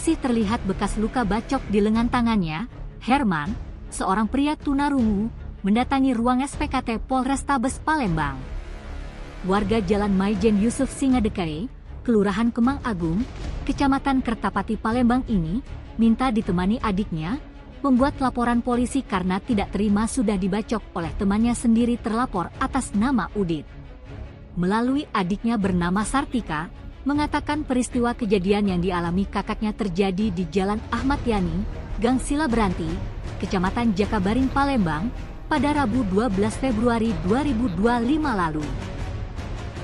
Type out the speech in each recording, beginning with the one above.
Masih terlihat bekas luka bacok di lengan tangannya. Herman, seorang pria tunarungu, mendatangi ruang SPKT Polrestabes Palembang. Warga Jalan Maijen Yusuf Singadekei, Kelurahan Kemang Agung, Kecamatan Kertapati Palembang ini, minta ditemani adiknya, membuat laporan polisi karena tidak terima sudah dibacok oleh temannya sendiri terlapor atas nama Udit. Melalui adiknya bernama Sartika, mengatakan peristiwa kejadian yang dialami kakaknya terjadi di Jalan Ahmad Yani, Gang Sila Beranti, Kecamatan Jakabaring, Palembang, pada Rabu 12 Februari 2025 lalu.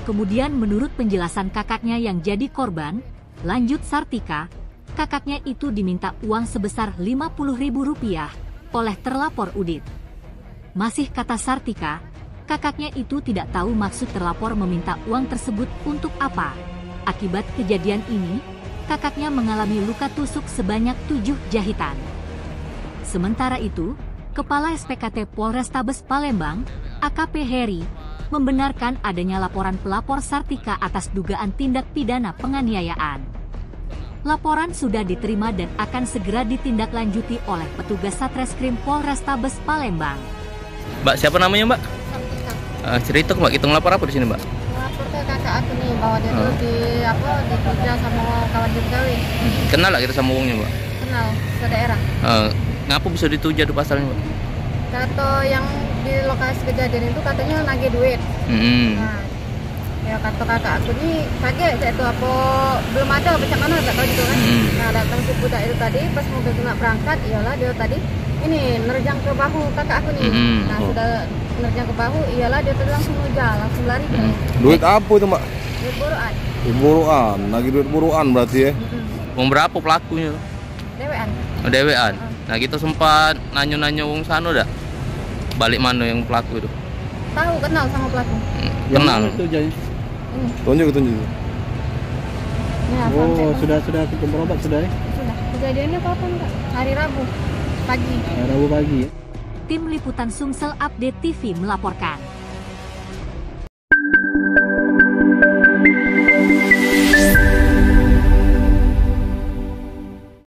Kemudian menurut penjelasan kakaknya yang jadi korban, lanjut Sartika, kakaknya itu diminta uang sebesar Rp50.000 oleh terlapor Udit. Masih kata Sartika, kakaknya itu tidak tahu maksud terlapor meminta uang tersebut untuk apa. Akibat kejadian ini, kakaknya mengalami luka tusuk sebanyak 7 jahitan. Sementara itu, Kepala SPKT Polrestabes Palembang, AKP Heri, membenarkan adanya laporan pelapor Sartika atas dugaan tindak pidana penganiayaan. Laporan sudah diterima dan akan segera ditindaklanjuti oleh petugas Satreskrim Polrestabes Palembang. Mbak, siapa namanya, Mbak? Cerita Mbak, kita ngelapor apa di sini, Mbak? Lapor ke kakak aku nih, bahwa dia dulu dikejar sama kawan dia gawe. Kenal lah kita sama wongnya, Mbak? Kenal, ke daerah. Ngapa bisa dituja tuh pasalnya, Mbak? Kata yang di lokasi kejadian itu katanya nagih duit. Nah, ya kata kakak aku nih kaget saya itu apa belum ada macam mana nggak tahu gitu kan. Nah datang si budak itu tadi pas mobil kena berangkat, iyalah dia tadi ini nerjang ke bahu kakak aku nih. Nah sudah nerjang ke bahu, iyalah dia tadi langsung ngejar, langsung lari. Duit apa itu, Mbak? Duit buruan. Duit buruan, lagi duit buruan berarti ya? Wong berapa pelakunya? Dewean. Dewean. Nah kita sempat nanya-nanya wong sana dah. Balik mana yang pelaku itu? Tahu, kenal sama pelaku. Kenal. Tunjuk. Ya, oh, sudah kita berobat sudah ya? Sudah. Kejadiannya kapan, Kak? Hari Rabu pagi. Hari Rabu pagi ya. Tim Liputan Sumsel Update TV melaporkan.